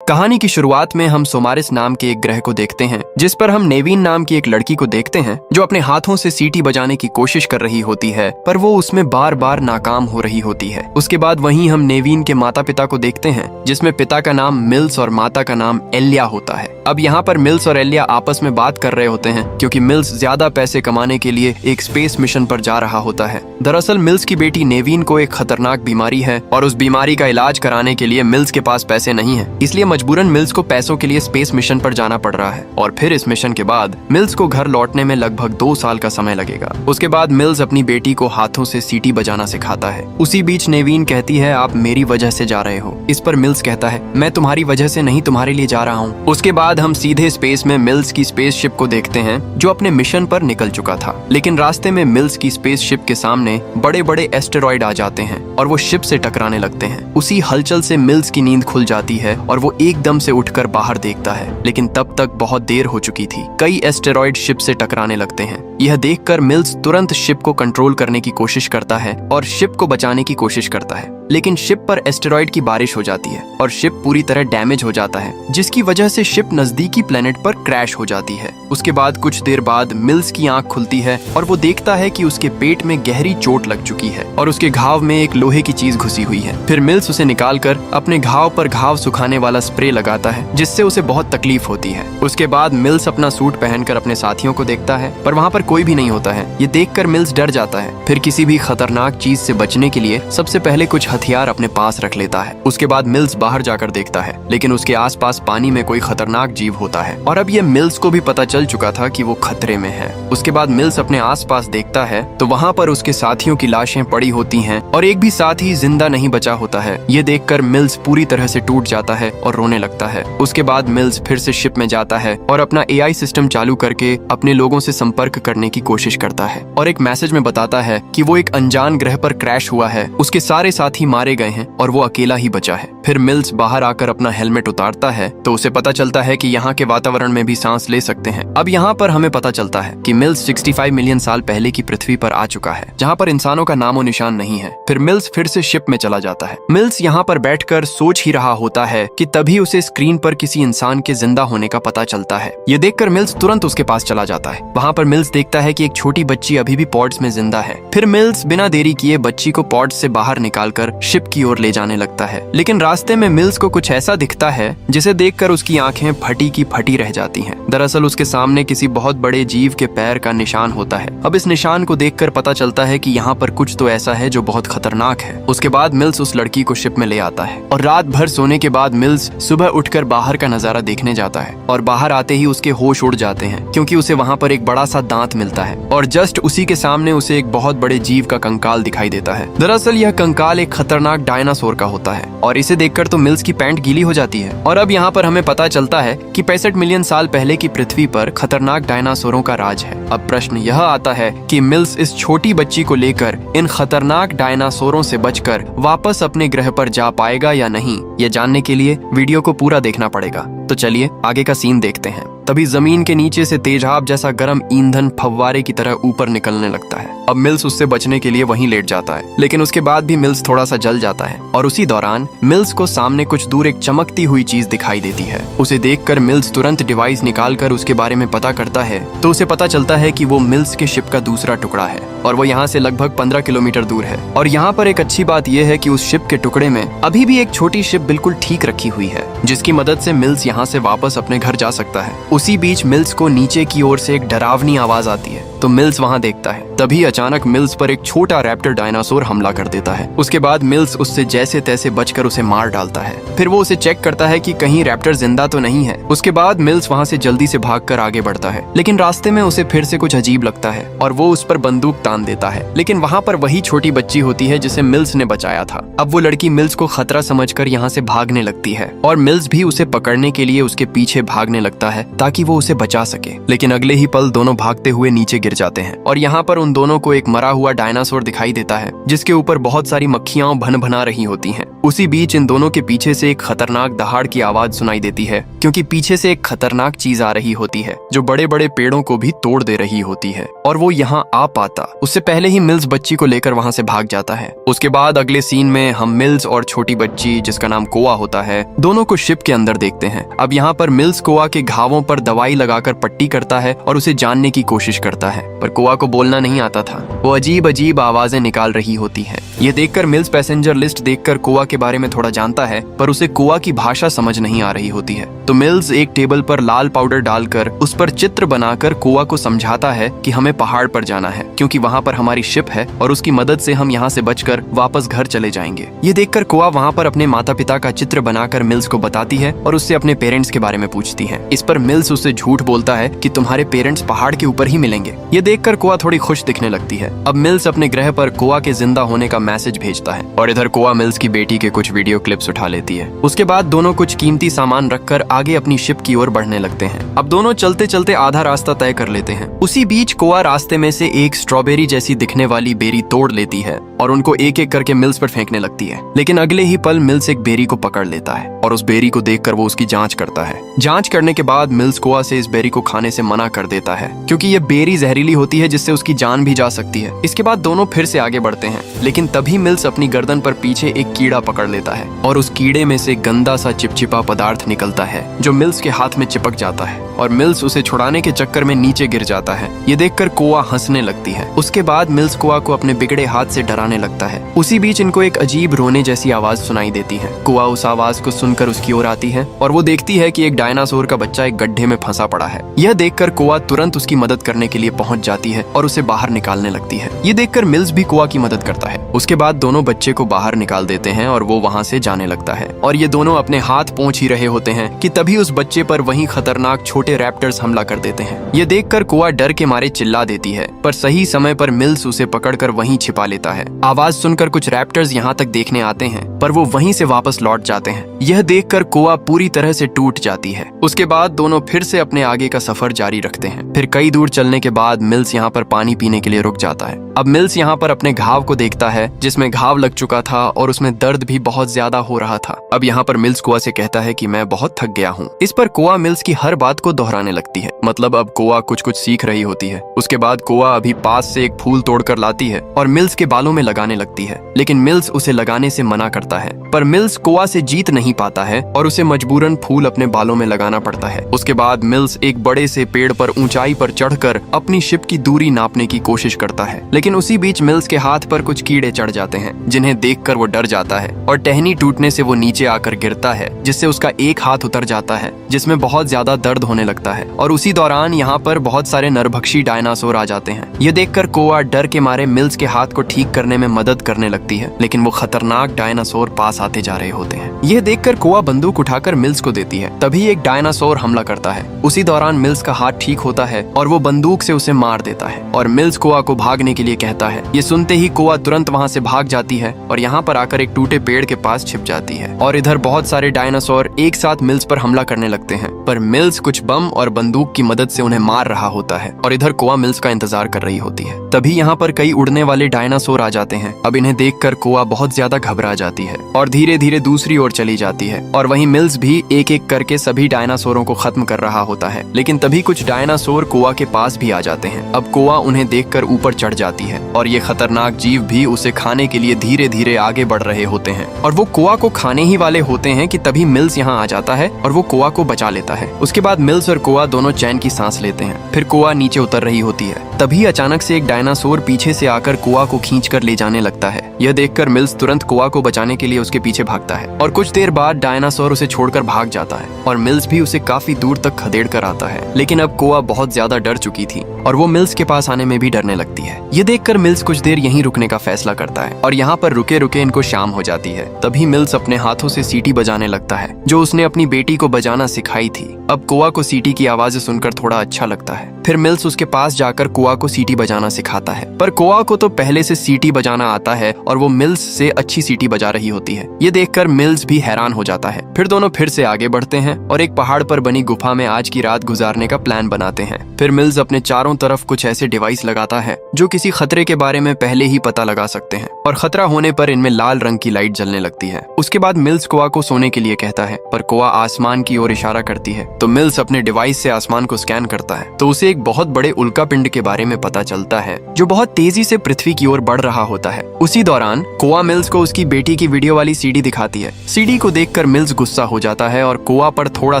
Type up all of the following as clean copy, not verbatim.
कहानी की शुरुआत में हम सोमारिस नाम के एक ग्रह को देखते हैं, जिस पर हम नेवीन नाम की एक लड़की को देखते हैं जो अपने हाथों से सीटी बजाने की कोशिश कर रही होती है, पर वो उसमें बार बार नाकाम हो रही होती है। उसके बाद वहीं हम नेवीन के माता पिता को देखते हैं, जिसमें पिता का नाम मिल्स और माता का नाम एलिया होता है। अब यहाँ पर मिल्स और एलिया आपस में बात कर रहे होते हैं, क्योंकि मिल्स ज्यादा पैसे कमाने के लिए एक स्पेस मिशन पर जा रहा होता है। दरअसल मिल्स की बेटी नेवीन को एक खतरनाक बीमारी है और उस बीमारी का इलाज कराने के लिए मिल्स के पास पैसे नहीं है, इसलिए मजबूरन मिल्स को पैसों के लिए स्पेस मिशन पर जाना पड़ रहा है। और फिर इस मिशन के बाद मिल्स को घर लौटने में लगभग 2 साल का समय लगेगा। उसके बाद मिल्स अपनी बेटी को हाथों से सीटी बजाना सिखाता है। उसी बीच नेवीन कहती है, आप मेरी वजह से जा रहे हो। इस पर मिल्स कहता है, मैं तुम्हारी वजह से नहीं, तुम्हारे लिए जा रहा हूँ। उसके बाद हम सीधे स्पेस में मिल्स की स्पेसशिप को देखते हैं, जो अपने मिशन पर निकल चुका था। लेकिन रास्ते में मिल्स की स्पेसशिप के सामने बड़े बड़े एस्टेरॉइड आ जाते हैं और वो शिप से टकराने लगते हैं। उसी हलचल से मिल्स की नींद खुल जाती है और वो एकदम से उठकर बाहर देखता है, लेकिन तब तक बहुत देर हो चुकी थी। कई एस्टेरॉइड शिप से टकराने लगते हैं। यह देखकर मिल्स तुरंत शिप को कंट्रोल करने की कोशिश करता है और शिप को बचाने की कोशिश करता है, लेकिन शिप पर एस्टेरॉइड की बारिश हो जाती है और शिप पूरी तरह डैमेज हो जाता है, जिसकी वजह से शिप नजदीकी प्लेनेट पर क्रैश हो जाती है। उसके बाद कुछ देर बाद मिल्स की आंख खुलती है और वो देखता है कि उसके पेट में गहरी चोट लग चुकी है और उसके घाव में एक लोहे की चीज घुसी हुई है। फिर मिल्स उसे निकालकर अपने घाव पर घाव सुखाने वाला स्प्रे लगाता है, जिससे उसे बहुत तकलीफ होती है। उसके बाद मिल्स अपना सूट पहनकर अपने साथियों को देखता है, पर वहाँ पर कोई भी नहीं होता है। ये देखकर मिल्स डर जाता है। फिर किसी भी खतरनाक चीज से बचने के लिए सबसे पहले कुछ हथियार अपने पास रख लेता है। उसके बाद मिल्स बाहर जाकर देखता है, लेकिन उसके आसपास पानी में कोई खतरनाक जीव होता है और अब ये मिल्स को भी पता चल चुका था कि वो खतरे में है। उसके बाद मिल्स अपने आसपास देखता है तो वहाँ पर उसके साथियों की लाशें पड़ी होती हैं और एक भी साथी जिंदा नहीं बचा होता है। ये देखकर मिल्स पूरी तरह से टूट जाता है और रोने लगता है। उसके बाद मिल्स फिर से शिप में जाता है और अपना AI सिस्टम चालू करके अपने लोगों से संपर्क करने की कोशिश करता है और एक मैसेज में बताता है कि वो एक अनजान ग्रह पर क्रैश हुआ है, उसके सारे साथी मारे गए हैं और वो अकेला ही बचा है। फिर मिल्स बाहर आकर अपना हेलमेट उतारता है तो उसे पता चलता है कि यहाँ के वातावरण में भी सांस ले सकते हैं। अब यहाँ पर हमें पता चलता है कि मिल्स 65 मिलियन साल पहले की पृथ्वी पर आ चुका है, जहाँ पर इंसानों का नामो निशान नहीं है। फिर मिल्स फिर से शिप में चला जाता है। मिल्स यहाँ पर बैठकर सोच ही रहा होता है कि तभी उसे स्क्रीन पर किसी इंसान के जिंदा होने का पता चलता है। ये देखकर मिल्स तुरंत उसके पास चला जाता है। वहाँ पर मिल्स देखता है कि एक छोटी बच्ची अभी भी पॉड्स में जिंदा है। फिर मिल्स बिना देरी किए बच्ची को पॉड्स से बाहर निकालकर शिप की ओर ले जाने लगता है, लेकिन रास्ते में मिल्स को कुछ ऐसा दिखता है जिसे देखकर उसकी आंखें फटी की फटी रह जाती हैं। दरअसल उसके सामने किसी बहुत बड़े जीव के पैर का निशान होता है। अब इस निशान को देखकर पता चलता है कि यहाँ पर कुछ तो ऐसा है जो बहुत खतरनाक है। उसके बाद मिल्स उस लड़की को शिप में ले आता है और रात भर सोने के बाद मिल्स सुबह उठकर बाहर का नजारा देखने जाता है और बाहर आते ही उसके होश उड़ जाते हैं, क्योंकि उसे वहाँ पर एक बड़ा सा दांत मिलता है और जस्ट उसी के सामने उसे एक बहुत बड़े जीव का कंकाल दिखाई देता है। दरअसल यह कंकाल एक खतरनाक डायनासोर का होता है और इसे देखकर तो मिल्स की पैंट गीली हो जाती है। और अब यहाँ पर हमें पता चलता है कि 65 मिलियन साल पहले की पृथ्वी पर खतरनाक डायनासोरों का राज है। अब प्रश्न यह आता है कि मिल्स इस छोटी बच्ची को लेकर इन खतरनाक डायनासोरों से बचकर वापस अपने ग्रह पर जा पाएगा या नहीं, ये जानने के लिए वीडियो को पूरा देखना पड़ेगा। तो चलिए आगे का सीन देखते हैं। तभी जमीन के नीचे से तेजाब जैसा गर्म ईंधन फव्वारे की तरह ऊपर निकलने लगता है। अब मिल्स उससे बचने के लिए वहीं लेट जाता है, लेकिन उसके बाद भी मिल्स थोड़ा सा जल जाता है और उसी दौरान मिल्स को सामने कुछ दूर एक चमकती हुई चीज दिखाई देती है। उसे देखकर मिल्स तुरंत डिवाइस निकालकर उसके बारे में पता करता है तो उसे पता चलता है कि वो मिल्स के शिप का दूसरा टुकड़ा है और वो यहाँ से लगभग 15 किलोमीटर दूर है। और यहाँ पर एक अच्छी बात यह है कि उस शिप के टुकड़े में अभी भी एक छोटी शिप बिल्कुल ठीक रखी हुई है, जिसकी मदद से मिल्स यहाँ से वापस अपने घर जा सकता है। उसी बीच मिल्स को नीचे की ओर से एक डरावनी आवाज आती है तो मिल्स वहाँ देखता है। तभी अचानक मिल्स पर एक छोटा रैप्टर डायनासोर हमला कर देता है। उसके बाद मिल्स उससे जैसे तैसे बचकर उसे मार डालता है। फिर वो उसे चेक करता है कि कहीं रैप्टर जिंदा तो नहीं है। उसके बाद मिल्स वहाँ से जल्दी से भागकर आगे बढ़ता है, लेकिन रास्ते में उसे फिर से कुछ अजीब लगता है और वो उस पर बंदूक तान देता है। लेकिन वहाँ पर वही छोटी बच्ची होती है जिसे मिल्स ने बचाया था। अब वो लड़की मिल्स को खतरा समझकर यहाँ से भागने लगती है और मिल्स भी उसे पकड़ने के लिए उसके पीछे भागने लगता है ताकि वो उसे बचा सके। लेकिन अगले ही पल दोनों भागते हुए नीचे गिर जाते हैं और यहाँ पर उन दोनों को एक मरा हुआ डायनासोर दिखाई देता है जिसके ऊपर बहुत सारी मक्खियां भन भना रही होती हैं। उसी बीच इन दोनों के पीछे से एक खतरनाक दहाड़ की आवाज सुनाई देती है, क्योंकि पीछे से एक खतरनाक चीज आ रही होती है जो बड़े बड़े पेड़ों को भी तोड़ दे रही होती है। और वो यहाँ आ पाता उससे पहले ही मिल्स बच्ची को लेकर वहाँ से भाग जाता है। उसके बाद अगले सीन में हम मिल्स और छोटी बच्ची जिसका नाम कोआ होता है दोनों को शिप के अंदर देखते हैं। अब यहाँ पर मिल्स कोआ के घावों पर दवाई लगाकर पट्टी करता है और उसे जानने की कोशिश करता है, पर कोआ को बोलना नहीं आता था। वो अजीब अजीब आवाजें निकाल रही होती है। ये देखकर मिल्स पैसेंजर लिस्ट देखकर कोआ के बारे में थोड़ा जानता है, पर उसे कोआ की भाषा समझ नहीं आ रही होती है। तो मिल्स एक टेबल पर लाल पाउडर डालकर उस पर चित्र बनाकर कोआ को समझाता है कि हमें पहाड़ पर जाना है, क्योंकि वहाँ पर हमारी शिप है और उसकी मदद से हम यहाँ से बचकर वापस घर चले जाएंगे। ये देखकर कोआ वहाँ पर अपने माता पिता का चित्र बनाकर मिल्स को बताती है और उससे अपने पेरेंट्स के बारे में पूछती है। इस पर मिल्स उससे झूठ बोलता है कि तुम्हारे पेरेंट्स पहाड़ के ऊपर ही मिलेंगे। ये देखकर कोआ थोड़ी खुश दिखने लगती है। अब मिल्स अपने ग्रह पर कोआ के जिंदा होने का मैसेज भेजता है और इधर कोआ मिल्स की बेटी के कुछ वीडियो क्लिप्स उठा लेती है। उसके बाद दोनों कुछ कीमती सामान रखकर आगे अपनी शिप की ओर बढ़ने लगते हैं। अब दोनों चलते चलते आधा रास्ता तय कर लेते हैं। उसी बीच कोआ रास्ते में से एक स्ट्रॉबेरी जैसी दिखने वाली बेरी तोड़ लेती है और उनको एक एक करके मिल्स पर फेंकने लगती है। लेकिन अगले ही पल मिल्स एक बेरी को पकड़ लेता है और उस बेरी को देखकर वो उसकी जांच करता है। जांच करने के बाद मिल्स कोआ से इस बेरी को खाने से मना कर देता है, क्योंकि ये बेरी जहरीली होती है जिससे उसकी जान भी जा सकती है। इसके बाद दोनों फिर से आगे बढ़ते हैं, लेकिन तभी मिल्स अपनी गर्दन पर पीछे एक कीड़ा पकड़ लेता है और उस कीड़े में से गंदा सा चिपचिपा पदार्थ निकलता है जो मिल्स के हाथ में चिपक जाता है और मिल्स उसे छुड़ाने के चक्कर में नीचे गिर जाता है। ये देखकर कोआ हंसने लगती है। उसके बाद मिल्स कोआ को अपने बिगड़े हाथ से डराने लगता है। उसी बीच इनको एक अजीब रोने जैसी आवाज सुनाई देती है। कोआ उस आवाज को सुनकर उसकी ओर आती है और वो देखती है कि एक डायनासोर का बच्चा एक गड्ढे में फंसा पड़ा है। यह देखकर कोआ तुरंत उसकी मदद करने के लिए पहुंच जाती है और उसे बाहर निकालने लगती है। ये देखकर मिल्स भी कोआ की मदद करता है। उसके बाद दोनों बच्चे को बाहर निकाल देते हैं और वो वहाँ से जाने लगता है और ये दोनों अपने हाथ पहुंच ही रहे होते हैं कि तभी उस बच्चे पर वही खतरनाक छोटे रैप्टर्स हमला कर देते हैं। ये देखकर कोआ डर के मारे चिल्ला देती है, पर सही समय पर मिल्स उसे पकड़कर वहीं छिपा लेता है। आवाज सुनकर कुछ रैप्टर्स यहाँ तक देखने आते हैं, पर वो वहीं से वापस लौट जाते हैं। यह देखकर कोआ पूरी तरह से टूट जाती है। उसके बाद दोनों फिर से अपने आगे का सफर जारी रखते हैं। फिर कई दूर चलने के बाद मिल्स यहाँ पर पानी पीने के लिए रुक जाता है। अब मिल्स यहाँ पर अपने घाव को देखता है जिसमें घाव लग चुका था और उसमें दर्द भी बहुत ज्यादा हो रहा था। अब यहाँ पर मिल्स कोआ से कहता है कि मैं बहुत थक गया हूँ। इस पर कोआ मिल्स की हर बात को दोहराने लगती है। मतलब अब कोआ कुछ कुछ सीख रही होती है। उसके बाद कोआ अभी पास से एक फूल तोड़कर लाती है और मिल्स के बालों में लगाने लगती है, लेकिन मिल्स उसे लगाने से मना करता है। पर मिल्स कोआ से जीत नहीं पाता है और उसे मजबूरन फूल अपने बालों में लगाना पड़ता है। उसके बाद मिल्स एक बड़े से पेड़ पर ऊंचाई पर चढ़कर अपनी शिप की दूरी नापने की कोशिश करता है, लेकिन उसी बीच मिल्स के हाथ पर कुछ कीड़े चढ़ जाते हैं जिन्हें देखकर वो डर जाता है और टहनी टूटने से वो नीचे आकर गिरता है, जिससे उसका एक हाथ उतर जाता है जिसमें बहुत ज्यादा दर्द होने लगता है। और उसी दौरान यहाँ पर बहुत सारे नरभक्षी डायनासोर आ जाते हैं। ये देखकर कोआ डर के मारे मिल्स के हाथ को ठीक करने में मदद करने लगती है, लेकिन वो खतरनाक डायनासोर पास आते जा रहे होते हैं। यह देखकर कोआ बंदूक उठाकर मिल्स को देती है। तभी एक डायनासोर हमला करता है। उसी दौरान मिल्स का हाथ ठीक होता है और वो बंदूक से उसे मार देता है और मिल्स कोआ को भागने के लिए कहता है। ये सुनते ही कोआ तुरंत वहाँ से भाग जाती है और यहाँ पर आकर एक टूटे पेड़ के पास छिप जाती है। और इधर बहुत सारे डायनासोर एक साथ मिल्स पर हमला करने लगते हैं, पर मिल्स कुछ बम और बंदूक की मदद से उन्हें मार रहा होता है और इधर कोआ मिल्स का इंतजार कर रही होती है। तभी यहाँ पर कई उड़ने वाले डायनासोर आ जाते हैं। अब इन्हें देखकर कोआ बहुत ज्यादा घबरा जाती है और धीरे धीरे दूसरी ओर चली जाती है और वहीं मिल्स भी एक एक करके सभी डायनासोरों को खत्म कर रहा होता है। लेकिन तभी कुछ डायनासोर कोआ के पास भी आ जाते हैं। अब कोआ उन्हें देखकर ऊपर चढ़ जाती है और ये खतरनाक जीव भी उसे खाने के लिए धीरे धीरे आगे बढ़ रहे होते हैं और वो कोआ को खाने ही वाले होते हैं कि तभी मिल्स यहाँ आ जाता है और वो कोआ को बचा लेता है। उसके बाद मिल्स और कोआ दोनों चैन की सांस लेते हैं। फिर कोआ नीचे उतर रही होती है। तभी अचानक से एक डायनासोर पीछे से आकर कोआ को खींचकर ले जाने लगता है। यह देखकर मिल्स तुरंत कोआ को बचाने के लिए उसके पीछे भागता है और कुछ देर बाद डायनासोर उसे छोड़कर भाग जाता है और मिल्स भी उसे काफी दूर तक खदेड़ कर आता है। लेकिन अब कोआ बहुत ज्यादा डर चुकी थी और वो मिल्स के पास आने में भी डरने लगती है। ये देखकर मिल्स कुछ देर यहीं रुकने का फैसला करता है और यहाँ पर रुके रुके इनको शाम हो जाती है। तभी मिल्स अपने हाथों से सीटी बजाने लगता है जो उसने अपनी बेटी को बजाना सिखाई थी। अब कोआ को सीटी की आवाजें सुनकर थोड़ा अच्छा लगता है। फिर मिल्स उसके पास जाकर कोआ कोआ को सीटी बजाना सिखाता है। पर कोआ को तो पहले से सीटी बजाना आता है और वो मिल्स से अच्छी सीटी बजा रही होती है। ये देखकर मिल्स भी हैरान हो जाता है। फिर दोनों फिर से आगे बढ़ते हैं और एक पहाड़ पर बनी गुफा में आज की रात गुजारने का प्लान बनाते हैं। फिर मिल्स अपने चारों तरफ कुछ ऐसे डिवाइस लगाता है जो किसी खतरे के बारे में पहले ही पता लगा सकते हैं और खतरा होने पर इनमें लाल रंग की लाइट जलने लगती है। उसके बाद मिल्स कोआ को सोने के लिए कहता है, पर कोआ आसमान की ओर इशारा करती है। तो मिल्स अपने डिवाइस से आसमान को स्कैन करता है तो उसे एक बहुत बड़े उल्का पिंड के बारे में पता चलता है जो बहुत तेजी से पृथ्वी की ओर बढ़ रहा होता है। उसी दौरान कोआ मिल्स को उसकी बेटी की वीडियो वाली सीडी दिखाती है। सीडी को देखकर मिल्स गुस्सा हो जाता है और कोआ पर थोड़ा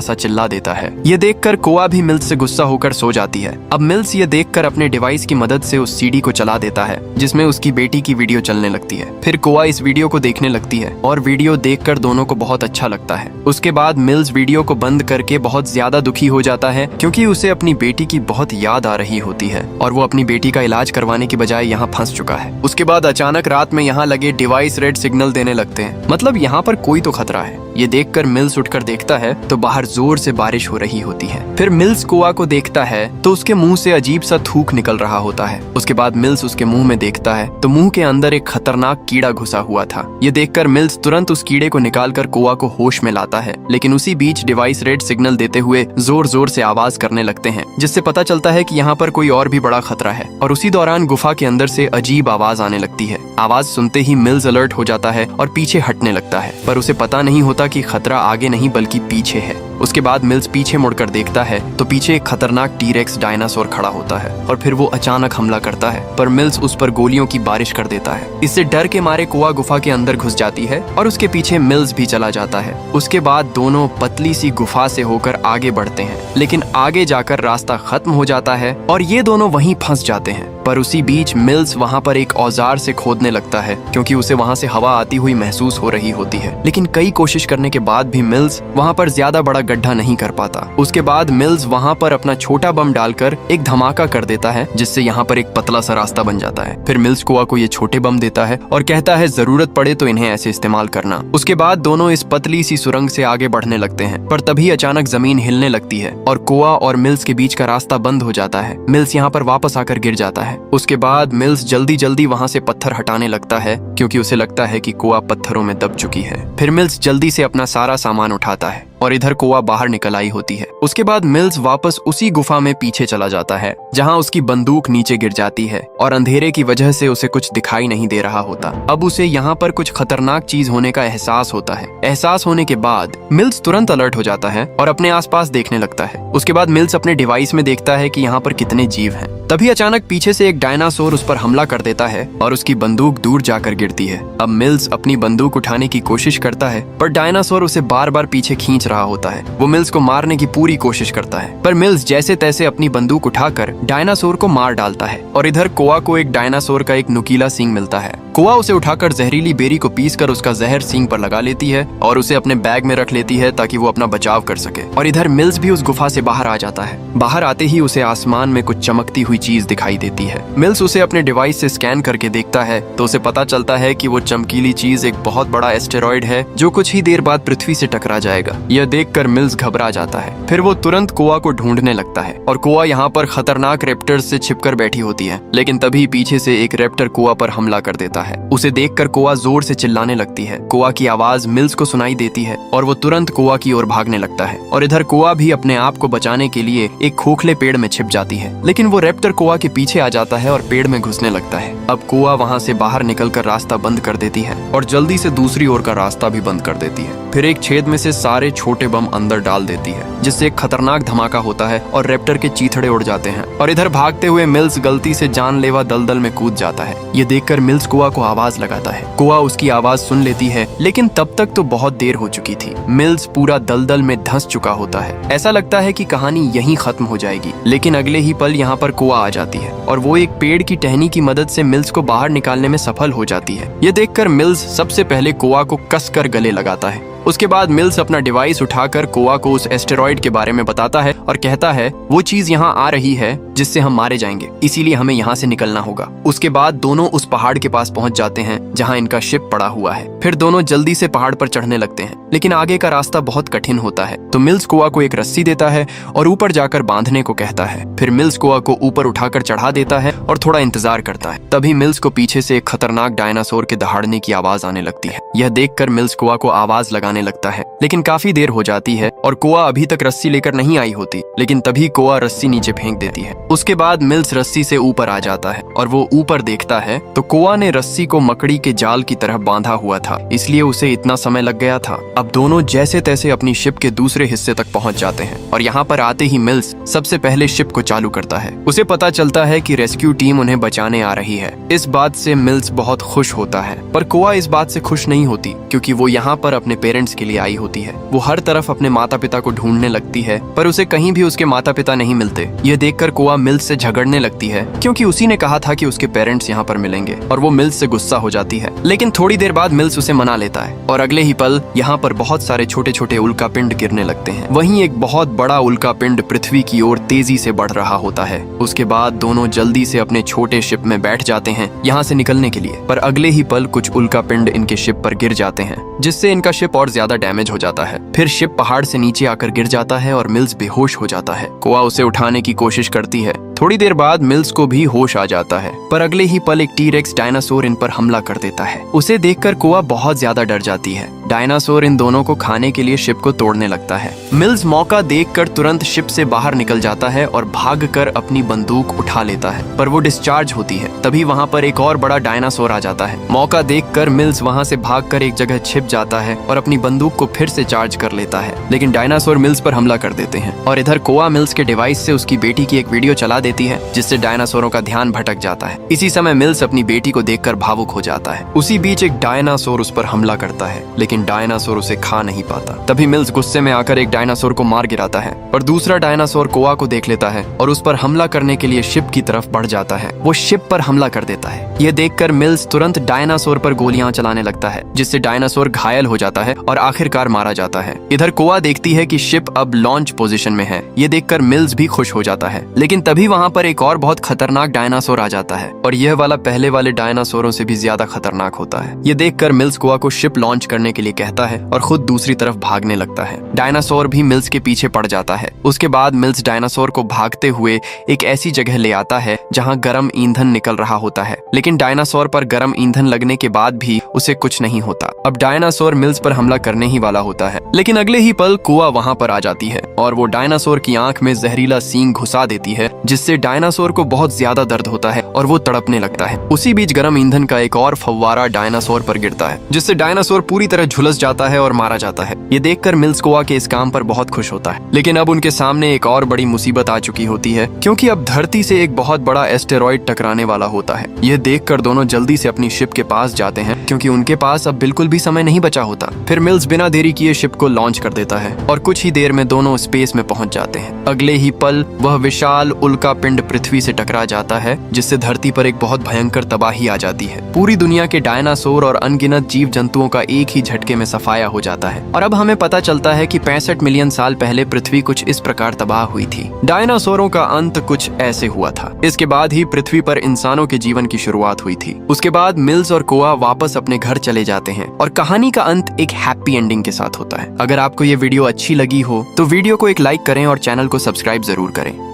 सा चिल्ला देता है। ये देखकर कोआ भी मिल्स से गुस्सा होकर सो जाती है। अब मिल्स ये देखकर अपने डिवाइस की मदद से उस सीडी को चला देता है जिसमें उसकी बेटी की वीडियो चलने लगती है। फिर कोआ इस वीडियो को देखने लगती है और वीडियो देखकर दोनों को बहुत अच्छा लगता है। उसके बाद मिल्स वीडियो को बंद करके बहुत ज्यादा दुखी हो जाता है क्योंकि उसे अपनी बेटी की बहुत याद आ रही होती है और वो अपनी बेटी का इलाज करवाने की बजाय यहाँ फंस चुका है। उसके बाद अचानक रात में यहाँ लगे डिवाइस रेड सिग्नल देने लगते हैं, मतलब यहाँ पर कोई तो खतरा है। ये देखकर मिल्स उठकर देखता है तो बाहर जोर से बारिश हो रही होती है। फिर मिल्स कोआ को देखता है तो उसके मुंह से अजीब सा थूक निकल रहा होता है। उसके बाद मिल्स उसके मुंह में देखता है तो मुंह के अंदर एक खतरनाक कीड़ा घुसा हुआ था। ये देखकर मिल्स तुरंत उस कीड़े को निकालकर कोआ को होश में लाता है, लेकिन उसी बीच डिवाइस रेड सिग्नल देते हुए जोर जोर से आवाज करने लगते हैं जिससे पता चलता है कि यहाँ पर कोई और भी बड़ा खतरा है। और उसी दौरान गुफा के अंदर से अजीब आवाज आने लगती है। आवाज सुनते ही मिल्स अलर्ट हो जाता है और पीछे हटने लगता है, पर उसे पता नहीं होता कि खतरा आगे नहीं बल्कि पीछे है। उसके बाद मिल्स पीछे मुड़कर देखता है तो पीछे एक खतरनाक टी-रेक्स डायनासोर खड़ा होता है और फिर वो अचानक हमला करता है, पर मिल्स उस पर गोलियों की बारिश कर देता है। इससे डर के मारे कोआ गुफा के अंदर घुस जाती है और उसके पीछे मिल्स भी चला जाता है। उसके बाद दोनों पतली सी गुफा से होकर आगे बढ़ते हैं, लेकिन आगे जाकर रास्ता खत्म हो जाता है और ये दोनों वहीं फंस जाते हैं। पर उसी बीच मिल्स वहाँ पर एक औजार से खोदने लगता है क्योंकि उसे वहाँ से हवा आती हुई महसूस हो रही होती है, लेकिन कई कोशिश करने के बाद भी मिल्स वहाँ पर ज्यादा बड़ा गड्ढा नहीं कर पाता। उसके बाद मिल्स वहाँ पर अपना छोटा बम डालकर एक धमाका कर देता है जिससे यहाँ पर एक पतला सा रास्ता बन जाता है। फिर मिल्स कोआ को ये छोटे बम देता है और कहता है जरूरत पड़े तो इन्हें ऐसे इस्तेमाल करना। उसके बाद दोनों इस पतली सी सुरंग से आगे बढ़ने लगते हैं, पर तभी अचानक जमीन हिलने लगती है और कोआ और मिल्स के बीच का रास्ता बंद हो जाता है। मिल्स यहाँ पर वापस आकर गिर जाता है। उसके बाद मिल्स जल्दी जल्दी वहाँ से पत्थर हटाने लगता है क्योंकि उसे लगता है कि कोआ पत्थरों में दब चुकी है। फिर मिल्स जल्दी से अपना सारा सामान उठाता है और इधर कोआ बाहर निकल आई होती है। उसके बाद मिल्स वापस उसी गुफा में पीछे चला जाता है जहां उसकी बंदूक नीचे गिर जाती है और अंधेरे की वजह से उसे कुछ दिखाई नहीं दे रहा होता। अब उसे यहाँ पर कुछ खतरनाक चीज होने का एहसास होता है। एहसास होने के बाद मिल्स तुरंत अलर्ट हो जाता है और अपने आसपास देखने लगता है। उसके बाद मिल्स अपने डिवाइस में देखता है कि यहाँ पर कितने जीव हैं। तभी अचानक पीछे से एक डायनासोर उस पर हमला कर देता है और उसकी बंदूक दूर जाकर गिरती है। अब मिल्स अपनी बंदूक उठाने की कोशिश करता है, पर डायनासोर उसे बार बार पीछे खींच रहा होता है। वो मिल्स को मारने की पूरी कोशिश करता है, पर मिल्स जैसे तैसे अपनी बंदूक उठाकर डायनासोर को मार डालता है। और इधर कोआ को एक डायनासोर का एक नुकीला सींग मिलता है। कोआ उसे उठाकर जहरीली बेरी को पीसकर उसका जहर सींग पर लगा लेती है और उसे अपने बैग में रख लेती है ताकि वो अपना बचाव कर सके। और इधर मिल्स भी उस गुफा से बाहर आ जाता है। बाहर आते ही उसे आसमान में कुछ चमकती हुई चीज दिखाई देती है। मिल्स उसे अपने डिवाइस से स्कैन करके देखता है तो उसे पता चलता है कि वो चमकीली चीज एक बहुत बड़ा एस्टेरॉइड है जो कुछ ही देर बाद पृथ्वी से टकरा जाएगा। यह देखकर मिल्स घबरा जाता है। फिर वो तुरंत कोआ को ढूंढने लगता है और कोआ यहाँ पर खतरनाक रेप्टर्स से छिपकर बैठी होती है, लेकिन तभी पीछे से एक रेप्टर कोआ पर हमला कर देता है। उसे देखकर कोआ जोर से चिल्लाने लगती है। कोआ की आवाज मिल्स को सुनाई देती है और वो तुरंत कोआ की ओर भागने लगता है। और इधर कोआ भी अपने आप को बचाने के लिए एक खोखले पेड़ में छिप जाती है, लेकिन वो रेप्टर कोआ के पीछे आ जाता है और पेड़ में घुसने लगता है। अब कोआ वहाँ से बाहर निकलकर रास्ता बंद कर देती है और जल्दी से दूसरी ओर का रास्ता भी बंद कर देती है। फिर एक छेद में से सारे छोटे बम अंदर डाल देती है जिससे एक खतरनाक धमाका होता है और रेप्टर के चीथड़े उड़ जाते हैं। और इधर भागते हुए मिल्स गलती से जानलेवा दलदल में कूद जाता है। ये देखकर मिल्स कोआ को आवाज लगाता है। कोआ उसकी आवाज सुन लेती है, लेकिन तब तक तो बहुत देर हो चुकी थी। मिल्स पूरा दलदल में धंस चुका होता है। ऐसा लगता है कि कहानी यहीं खत्म हो जाएगी, लेकिन अगले ही पल यहाँ पर कोआ आ जाती है और वो एक पेड़ की टहनी की मदद से मिल्स को बाहर निकालने में सफल हो जाती है। ये देखकर मिल्स सबसे पहले कोआ को कसकर गले लगाता है। उसके बाद मिल्स अपना डिवाइस उठाकर कोआ को उस एस्टेरॉइड के बारे में बताता है और कहता है वो चीज यहाँ आ रही है जिससे हम मारे जाएंगे, इसीलिए हमें यहाँ से निकलना होगा। उसके बाद दोनों उस पहाड़ के पास पहुंच जाते हैं जहाँ इनका शिप पड़ा हुआ है। फिर दोनों जल्दी से पहाड़ पर चढ़ने लगते हैं, लेकिन आगे का रास्ता बहुत कठिन होता है। तो मिल्स कोआ को एक रस्सी देता है और ऊपर जाकर बांधने को कहता है। फिर मिल्स कोआ को ऊपर उठाकर चढ़ा देता है और थोड़ा इंतजार करता है। तभी मिल्स को पीछे से एक खतरनाक डायनासोर के दहाड़ने की आवाज आने लगती है। यह देखकर मिल्स कोआ को आवाज लगाने लगता है, लेकिन काफी देर हो जाती है और कोआ अभी तक रस्सी लेकर नहीं आई होती। लेकिन तभी कोआ रस्सी नीचे फेंक देती है। उसके बाद मिल्स रस्सी से ऊपर आ जाता है और वो ऊपर देखता है तो कोआ ने रस्सी को मकड़ी के जाल की तरह बांधा हुआ था, इसलिए उसे इतना समय लग गया था। अब दोनों जैसे तैसे अपनी शिप के दूसरे हिस्से तक पहुंच जाते हैं और यहाँ पर आते ही मिल्स सबसे पहले शिप को चालू करता है। उसे पता चलता है कि रेस्क्यू टीम उन्हें बचाने आ रही है। इस बात से मिल्स बहुत खुश होता है, पर कोआ इस बात से खुश नहीं होती क्योंकि वो यहाँ पर अपने पेरेंट्स के लिए आई होती है। वो हर तरफ अपने माता पिता को ढूंढने लगती है, पर उसे कहीं भी उसके माता पिता नहीं मिलते। यह देखकर कोआ मिल्स से झगड़ने लगती है क्योंकि उसी ने कहा था कि उसके पेरेंट्स यहाँ पर मिलेंगे, और वो मिल्स से गुस्सा हो जाती है। लेकिन थोड़ी देर बाद मिल्स उसे मना लेता है और अगले ही पल यहाँ पर बहुत सारे छोटे छोटे उल्कापिंड गिरने लगते हैं। वहीं एक बहुत बड़ा उल्कापिंड पृथ्वी की ओर तेजी से बढ़ रहा होता है। उसके बाद दोनों जल्दी से अपने छोटे शिप में बैठ जाते हैं यहाँ से निकलने के लिए, पर अगले ही पल कुछ उल्कापिंड इनके शिप पर गिर जाते हैं, जिससे इनका शिप और ज्यादा डैमेज हो जाता है। फिर शिप पहाड़ से नीचे आकर गिर जाता है और मिल्स बेहोश हो जाता है। कोआ उसे उठाने की कोशिश करती है। थोड़ी देर बाद मिल्स को भी होश आ जाता है, पर अगले ही पल एक टी-रेक्स डायनासोर इन पर हमला कर देता है। उसे देखकर कोआ बहुत ज्यादा डर जाती है। डायनासोर इन दोनों को खाने के लिए शिप को तोड़ने लगता है। मिल्स मौका देखकर तुरंत शिप से बाहर निकल जाता है और भागकर अपनी बंदूक उठा लेता है, पर वो डिस्चार्ज होती है। तभी वहाँ पर एक और बड़ा डायनासोर आ जाता है। मौका देखकर मिल्स वहाँ से भागकर एक जगह छिप जाता है और अपनी बंदूक को फिर से चार्ज कर लेता है, लेकिन डायनासोर मिल्स पर हमला कर देते हैं। और इधर कोआ मिल्स के डिवाइस से उसकी बेटी की एक वीडियो चला देती है, जिससे डायनासोरों का ध्यान भटक जाता है। इसी समय मिल्स अपनी बेटी को देखकर भावुक हो जाता है। उसी बीच एक डायनासोर उस पर हमला करता है, लेकिन डायनासोर उसे खा नहीं पाता। तभी मिल्स गुस्से में आकर एक डायनासोर को मार गिराता है, और दूसरा डायनासोर कोआ को देख लेता है और उस पर हमला करने के लिए शिप की तरफ बढ़ जाता है। वो शिप पर हमला कर देता है। यह देखकर मिल्स तुरंत डायनासोर पर गोलियां चलाने लगता है, जिससे डायनासोर घायल हो जाता है और आखिरकार मारा जाता है। इधर कोआ देखती है कि शिप अब लॉन्च पोजीशन में है। ये देखकर मिल्स भी खुश हो जाता है, लेकिन तभी वहाँ पर एक और बहुत खतरनाक डायनासोर आ जाता है, और यह वाला पहले वाले डायनासोरों से भी ज्यादा खतरनाक होता है। ये देखकर मिल्स कोआ को शिप लॉन्च करने के लिए कहता है और खुद दूसरी तरफ भागने लगता है। डायनासोर भी मिल्स के पीछे पड़ जाता है। उसके बाद मिल्स डायनासोर को भागते हुए एक ऐसी जगह ले आता है जहाँ गर्म ईंधन निकल रहा होता है, लेकिन डायनासोर पर गर्म ईंधन लगने के बाद भी उसे कुछ नहीं होता। अब डायनासोर मिल्स पर हमला करने ही वाला होता है, लेकिन अगले ही पल कोआ वहाँ पर आ जाती है और वो डायनासोर की आंख में जहरीला सींग घुसा देती है, जिससे डायनासोर को बहुत ज्यादा दर्द होता है और वो तड़पने लगता है। उसी बीच गर्म ईंधन का एक और फव्वारा डायनासोर पर गिरता है, जिससे डायनासोर पूरी तरह झुलस जाता है और मारा जाता है। ये देखकर मिल्स कोआ के इस काम पर बहुत खुश होता है, लेकिन अब उनके सामने एक और बड़ी मुसीबत आ चुकी होती है, क्योंकि अब धरती से एक बहुत बड़ा एस्टेरॉइड टकराने वाला होता है। यह देखकर दोनों जल्दी से अपनी शिप के पास जाते हैं, क्योंकि उनके पास अब बिल्कुल भी समय नहीं बचा होता। फिर मिल्स बिना देरी किए शिप को लॉन्च कर देता है और कुछ ही देर में दोनों स्पेस में पहुंच जाते हैं। अगले ही पल वह विशाल उल्कापिंड पृथ्वी से टकरा जाता है, जिससे धरती पर एक बहुत भयंकर तबाही आ जाती है। पूरी दुनिया के डायनासोर और अनगिनत जीव जंतुओं का एक ही झटके में सफाया हो जाता है। और अब हमें पता चलता है कि 65 मिलियन साल पहले पृथ्वी कुछ इस प्रकार तबाह हुई थी। डायनासोरों का अंत कुछ ऐसे हुआ था। इसके बाद ही पृथ्वी पर इंसानों के जीवन की शुरुआत हुई थी। उसके बाद मिल्स और कोआ वापस अपने घर चले जाते हैं और कहानी का अंत एक हैप्पी एंडिंग के साथ होता है। अगर आपको ये वीडियो अच्छी लगी हो तो वीडियो को एक लाइक करें और चैनल को सब्सक्राइब जरूर करें।